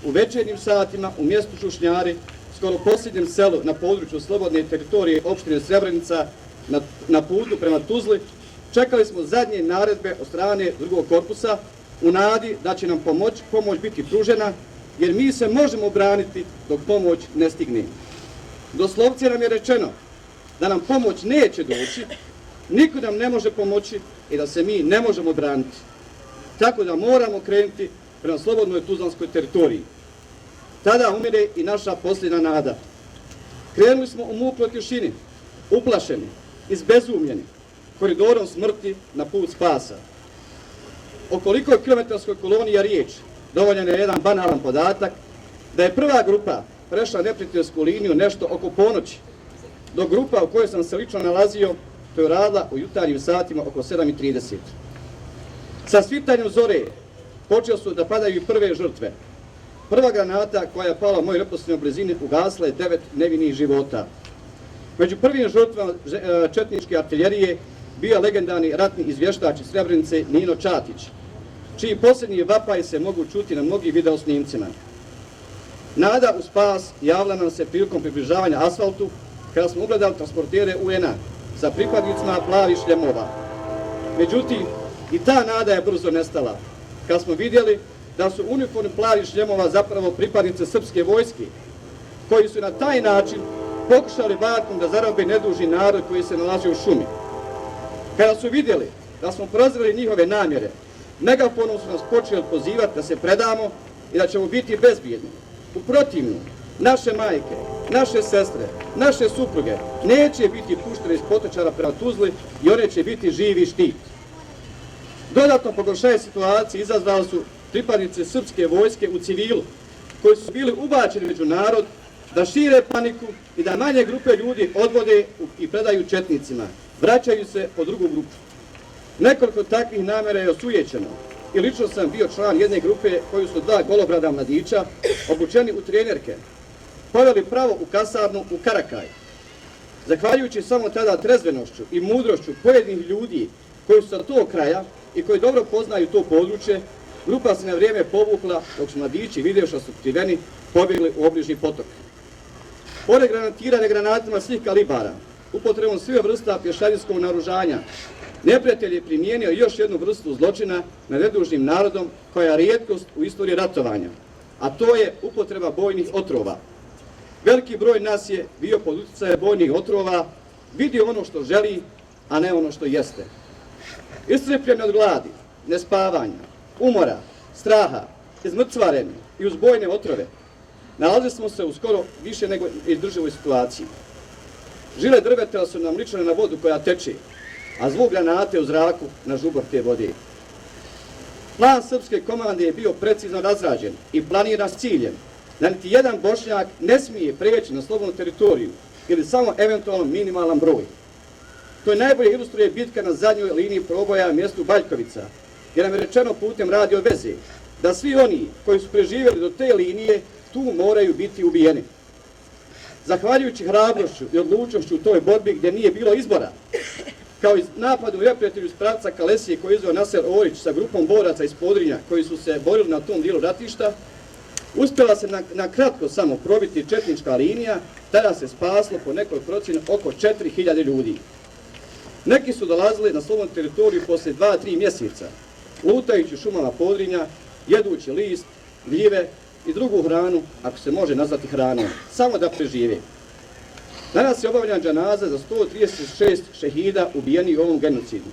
u večernjim satima u mjestu Šušnjari, skoro posljednjem selu na području slobodne teritorije opštine Srebrenica, na putu prema Tuzli, čekali smo zadnje naredbe od strane drugog korpusa u nadi da će nam pomoć biti pružena, jer mi se možemo obraniti dok pomoć ne stigne. Doslovce nam je rečeno da nam pomoć neće doći, niko nam ne može pomoći i da se mi ne možemo braniti. Tako da moramo krenuti prema slobodnoj tuzlanskoj teritoriji. Tada umire i naša posljedna nada. Krenuli smo u mukloj tišini, uplašeni, izbezumljeni, koridorom smrti na put spasa. O koliko kilometarskoj koloniji je riječ, dovoljan je jedan banalan podatak, da je prva grupa prešla neprijateljsku liniju nešto oko ponoći, dok grupa u kojoj sam se lično nalazio, to je radila u jutarnjim satima oko 7:30. Sa svitanjem zore počeo su da padaju i prve žrtve. Prva granata koja je pala u mojoj neposrednoj blizini ugasla je 9 nevinih života. Među prvim žrtvama četničke artiljerije bio je legendarni ratni izvještač iz Srebrenice Nino Čatić, čiji posljednji vapaj se mogu čuti na mnogim videosnimcima. Nada u spas javila nam se prilikom približavanja asfaltu kada smo ugledali transportere UN-a sa pripadnicima plavih šljemova. Međutim, i ta nada je brzo nestala kada smo vidjeli da su uniformi plavih šljemova zapravo pripadnice srpske vojske, koji su na taj način pokušali vatrom da zarobe nedužni narod koji se nalazio u šumi. Kada su vidjeli da smo prozreli njihove namjere, megafonom su nas počeli pozivati da se predamo i da ćemo biti bezbjedni. U protivnom, naše majke, naše sestre, naše supruge neće biti puštene iz potočara prema Tuzli i one će biti živi štit. Dodatno pogoršanje situacije izazvali su pripadnice srpske vojske u civilu, koji su bili ubačeni među narod da šire paniku i da manje grupe ljudi odvode i predaju četnicima, vraćaju se po drugu grupu. Nekoliko takvih namjera je osujećeno i lično sam bio član jedne grupe koju su 2 golobrada mladića, obučeni u trenerke, poveli pravo u kasarnu u Karakaj. Zahvaljujući samo tada trezvenošću i mudrošću pojedinih ljudi koji su sa tog kraja i koji dobro poznaju to područje, grupa se na vrijeme povukla dok su mladići, vidjevši da su kriveni, pobjegli u obližnji potok. Pored granatiranja granatima svih kalibara, upotrebom svih vrsta pješadijskog naoružanja, neprijatelj je primijenio još jednu vrstu zločina nad nedužnim narodom koja je rijetkost u istoriji ratovanja, a to je upotreba bojnih otrova. Veliki broj nas je bio pod utjecajem bojnih otrova, vidio ono što želi, a ne ono što jeste. Iscrpljeni od gladi, nespavanja, umora, straha, izmrcvareni i uz bojne otrove, nalazili smo se u skoro više nego izdrživoj situaciji. Žile drveta su nam ličile na vodu koja teče, a zvuk granate u zraku na žubor te vode. Plan srpske komande je bio precizno razrađen i planiran s ciljem da niti jedan Bošnjak ne smije preći na slobodnu teritoriju ili samo eventualno minimalan broj. To je najbolje ilustruje bitka na zadnjoj liniji proboja mjestu Baljkovica, jer nam je rečeno putem radio veze da svi oni koji su preživjeli do te linije tu moraju biti ubijeni. Zahvaljujući hrabrošću i odlučnošću u toj borbi gdje nije bilo izbora, kao i napadu neprijatelju iz pravca Kalesije koji je izveo Naser Orić sa grupom boraca iz Podrinja koji su se borili na tom dijelu ratišta, uspjela se na kratko samo probiti četnička linija, tada se spaslo po nekoj procjeni oko 4000 ljudi. Neki su dolazili na slobodnu teritoriju poslije 2-3 mjeseca, lutajući šumama Podrinja, jedući list, gljive i drugu hranu, ako se može nazvati hranom, samo da prežive. Danas je obavljena dženaza za 136 šehida ubijeni u ovom genocidu.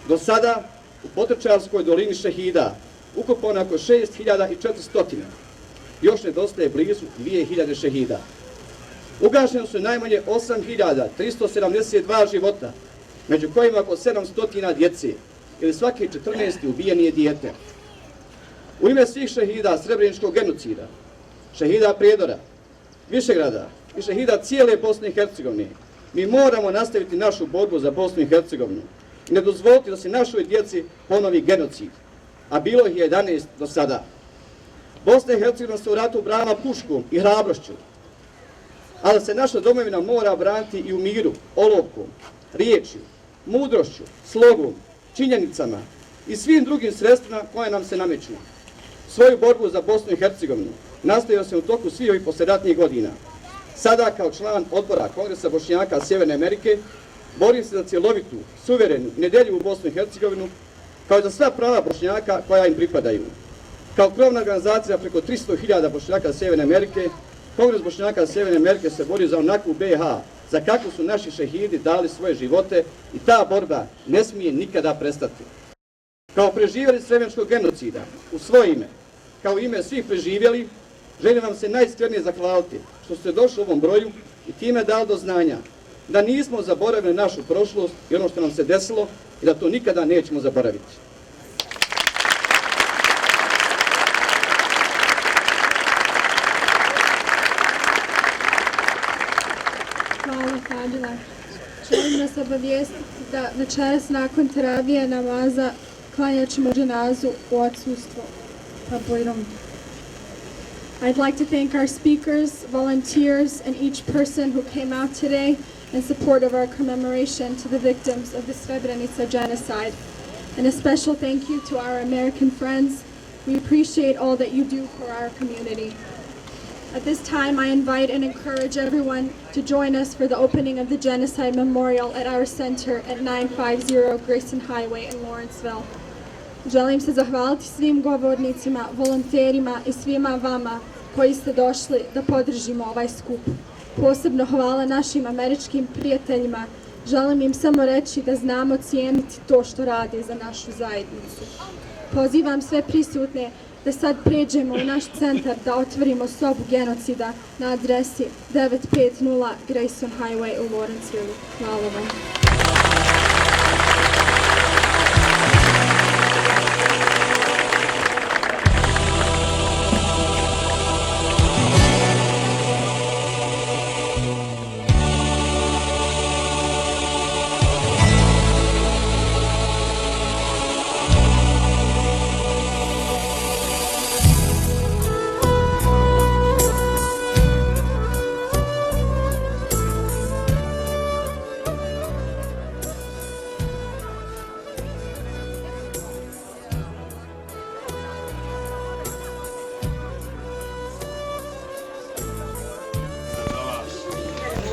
Do sada u Potrčarskoj dolini šehida ukopano oko 6400. Još nedostaje blizu 2000 šehida. Ugašeno su najmanje 8372 života, među kojima oko 700 djece, ili svaki 14. ubijeni je dijete. U ime svih šehida Srebreničkog genocida, šehida Prijedora, Višegrada i šehida cijele Bosne i Hercegovine, mi moramo nastaviti našu borbu za Bosnu i Hercegovinu i ne dozvoliti da se našoj djeci ponovi genocid, a bilo ih je 11 do sada. Bosna i Hercegovina se u ratu branila puškom i hrabrošću, ali se naša domovina mora braniti i u miru, olovkom, riječju, mudrošću, slogom, činjenicama i svim drugim sredstvima koje nam se nameću. Svoju borbu za Bosnu i Hercegovinu nastavio se u toku svih ovih poslijeratnih godina. Sada kao član odbora Kongresa Bošnjaka Sjeverne Amerike borim se za cjelovitu, suverenu, nedeljivu Bosnu i Hercegovinu, kao i za sva prava Bošnjaka koja im pripadaju. Kao krovna organizacija preko 300.000 Bošnjaka Sjeverne Amerike, Kongres Bošnjaka Sjeverne Amerike se bori za onakvu BiH, za kakvu su naši šehidi dali svoje živote i ta borba ne smije nikada prestati. Kao preživjeli Srebreničkog genocida, u svoje ime, kao ime svih preživjeli, želim vam se najiskrenije zahvaliti što ste došli u ovom broju i time dali do znanja da nismo zaboravili našu prošlost i ono što nam se desilo i da to nikada nećemo zaboraviti. Hvala, Fadila. Želim nas obavijestiti da večeras nakon teravije namaza klanjat ćemo dženazu u odsustvu. Povodom. I'd like to thank our speakers, volunteers, and each person who came out today in support of our commemoration to the victims of the Srebrenica genocide. And a special thank you to our American friends. We appreciate all that you do for our community. At this time, I invite and encourage everyone to join us for the opening of the Genocide Memorial at our center at 950 Grayson Highway in Lawrenceville. Želim se zahvaliti svim govornicima, volonterima i svima vama koji ste došli da podržimo ovaj skup. Posebno hvala našim američkim prijateljima. Želim im samo reći da znamo cijeniti to što rade za našu zajednicu. Pozivam sve prisutne da sad pređemo u naš centar da otvorimo sobu genocida na adresi 950 Grayson Highway u Lawrenceville. Hvala vam.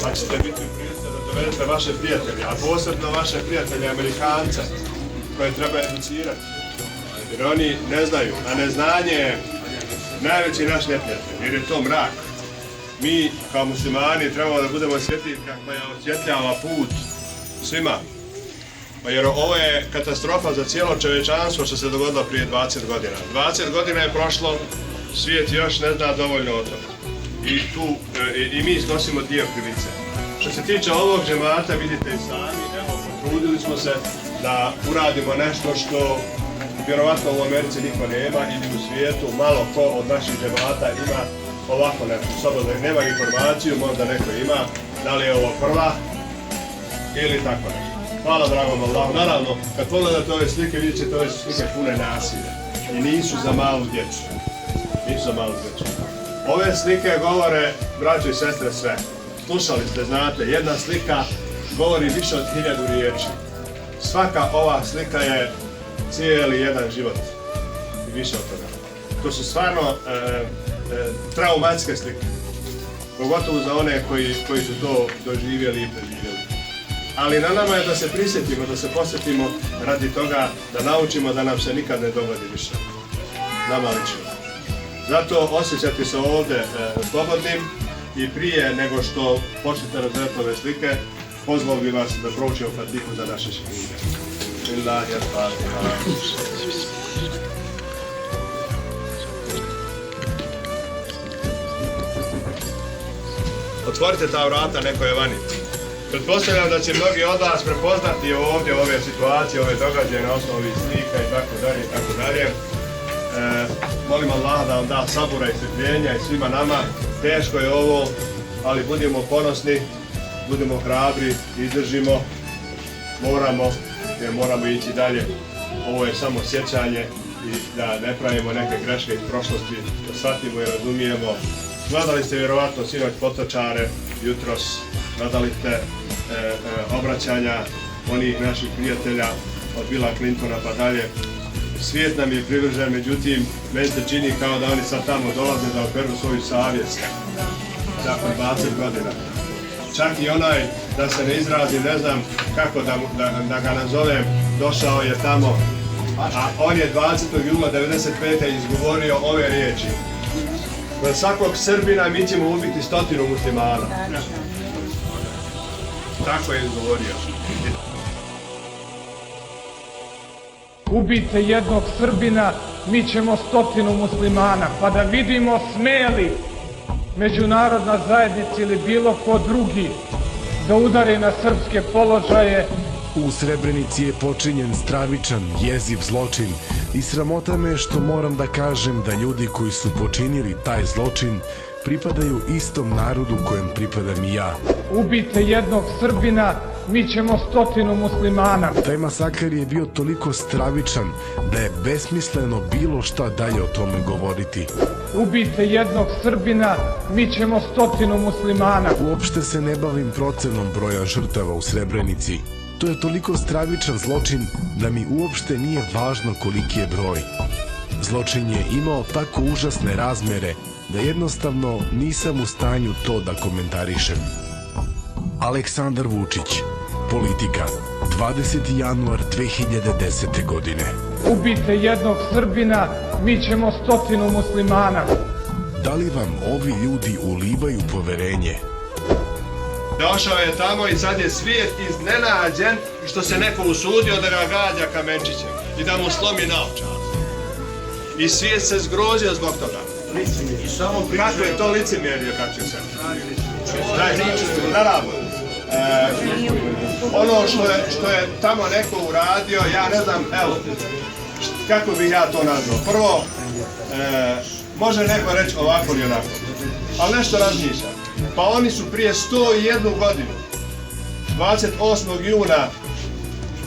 Pa ćete biti u prilici da dovedete vaše prijatelje, a posebno vaše prijatelje Amerikance, koje treba educirati. Jer oni ne znaju, a neznanje je najveći naš neprijatelj, jer je to mrak. Mi kao muslimani trebamo da budemo svjetiljka koja osvjetljava put svima. Jer ovo je katastrofa za cijelo čovječanstvo što se dogodilo prije 20 godina. 20 godina je prošlo, svijet još ne zna dovoljno o tome. I mi snosimo dio krivice. Što se tiče ovog džemata, vidite i sami, evo, potrudili smo se da uradimo nešto što vjerovatno u Americi niko nema ili u svijetu, malo ko od naših džemata ima ovako nešto. Slobodno nema informaciju, možda neko ima, da li je ovo prva ili tako nešto. Hvala dragom Allahu. Naravno, kad pogledate ove slike, vidjet ćete ove slike pune nasilja i nisu za malu djecu. Nisu za malu djecu. Ove slike govore, braćo i sestre, sve. Slušali ste, znate, jedna slika govori više od 1000 riječi. Svaka ova slika je cijeli jedan život i više od toga. To su stvarno traumatske slike. Pogotovo za one koji su to doživjeli i preživjeli. Ali na nama je da se prisjetimo, da se posjetimo radi toga da naučimo da nam se nikad ne dogodi više. Nama lično. Zato osjećati se ovdje slobodnim i prije nego što počnete razgledati ove slike, pozvao bi vas da proučimo Fatihu za naše šehide. Otvorite ta vrata, neko je vani. Pretpostavljam da će mnogi od vas prepoznati ovdje ove situacije, ove događaje na osnovi slika i tako dalje i tako dalje. Molim Allaha da vam da sabura i strpljenja i svima nama. Teško je ovo, ali budemo ponosni, budemo hrabri, izdržimo, moramo ići dalje. Ovo je samo sjećanje i da ne pravimo neke greške iz prošlosti, da shvatimo i razumijemo. Gledali ste vjerovatno sinoć potočare, jutros, gledali ste obraćanja onih naših prijatelja od Billa Clintona pa dalje. Svijet nam je privržen, međutim, meni se čini kao da oni sad tamo dolaze da operu svoju savjest. Nakon 20 godina. Čak i onaj, da se ne izrazi, ne znam kako da ga nazovem, došao je tamo, a on je 20. jula 1995. izgovorio ove riječi. Za svakog Srbina mi ćemo ubiti 100 muslimana. Tako je izgovorio. Ubijte jednog Srbina, mi ćemo 100 muslimana, pa da vidimo sme li međunarodna zajednica ili bilo ko drugi da udari na srpske položaje. U Srebrenici je počinjen stravičan, jeziv zločin i sramota me što moram da kažem da ljudi koji su počinili taj zločin pripadaju istom narodu kojem pripadam i ja. Ubijte jednog Srbina, mi ćemo 100 muslimana. Taj masakar je bio toliko stravičan da je besmisleno bilo šta dalje o tome govoriti. Ubijte jednog Srbina, mi ćemo 100 muslimana. Uopšte se ne bavim procenom broja žrtava u Srebrenici. To je toliko stravičan zločin da mi uopšte nije važno koliki je broj. Zločin je imao tako užasne razmere da jednostavno nisam u stanju to da komentarišem. Aleksandar Vučić, politika, 20. januar 2010. godine. Ubijte jednog Srbina, mi ćemo 100 muslimana. Da li vam ovi ljudi ulivaju poverenje? Došao je tamo i sad je svijet iznenađen što se neko usudio da ga gađa kamenčićem i da mu slomi naočar. I svijet se zgrozio zbog toga. Kako je to licemjerje, kako će se? Naravno. Ono što je tamo neko uradio, ja ne znam, evo, kako bih ja to nazvao. Prvo, može neko reći ovako ili onako, ali nešto razmišljam. Pa oni su prije 101 godinu, 28. juna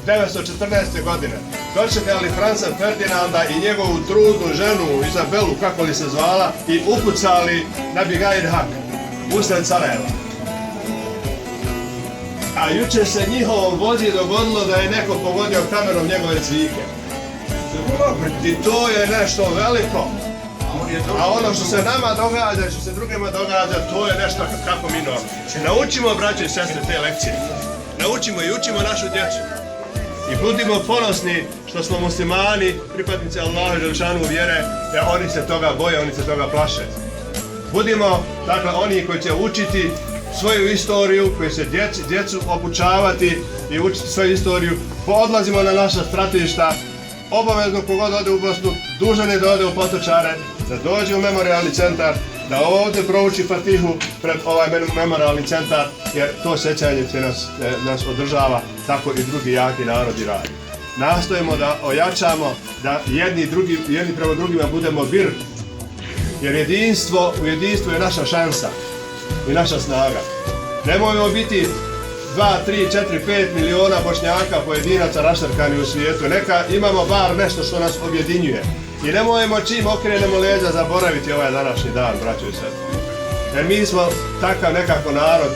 1914. godine, dočekali Franca Ferdinanda i njegovu trudnu ženu Izabelu, kako li se zvala, i upucali na Bigajir Hak, usred Sarajeva. A jučer se njihovom vođi dogodilo da je neko pogodio kamerom njegove cvike. I to je nešto veliko. A ono što se nama događa, što se drugima događa, to je nešto kako minorno. Naučimo, braće i sestre, te lekcije. Naučimo i učimo našu djecu. I budimo ponosni što smo muslimani, pripadnici Allaha dželešanu vjere, da oni se toga boje, oni se toga plaše. Budimo, dakle, oni koji će učiti svoju istoriju, koji će djecu obučavati i učiti svoju istoriju. Odlazimo na naša stratišta, obavezno kogod ode u Bosnu, dužan je da ode u Potočare, da dođe u memorialni centar, da ovdje prouči Fatihu pred ovaj memorialni centar, jer to sećanje će nas održava, tako i drugi jaki narodi radi. Nastojimo da ojačamo, da jedni prema drugima budemo bir, jer u jedinstvu je naša šansa i naša snaga. Nemojmo biti 2, 3, 4, 5 miliona Bošnjaka pojedinaca raštrkani u svijetu. Neka imamo bar nešto što nas objedinjuje. I nemojmo čim okrenemo leđa zaboraviti ovaj današnji dan, braćo i sestre. Jer mi smo takav nekako narod,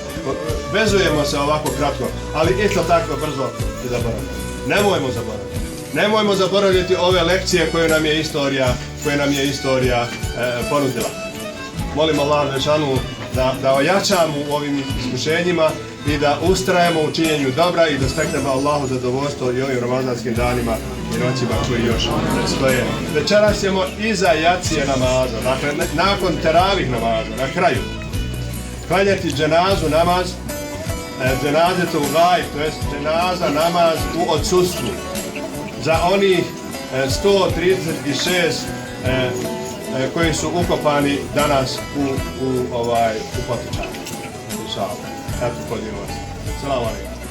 vezujemo se ovako kratko, ali isto tako brzo i zaboravimo. Nemojmo zaboraviti. Nemojmo zaboraviti ove lekcije koje nam je istorija ponudila. Molim Allah Đelešanu da ojačamo u ovim iskušenjima i da ustrajemo u činjenju dobra i da steknemo Allahu zadovoljstvo i ovim ramazanskim danima i noćima koji još stoje. Večeras ćemo iza jacije namaza, dakle nakon teravih namaza, na kraju, klanjati dženazu namaz, dženazetu gajb, to jest dženaza namaz u odsustvu za onih 136 koji su ukopani danas u potičaju. Eto, podijemo vas. Salamu alaikum.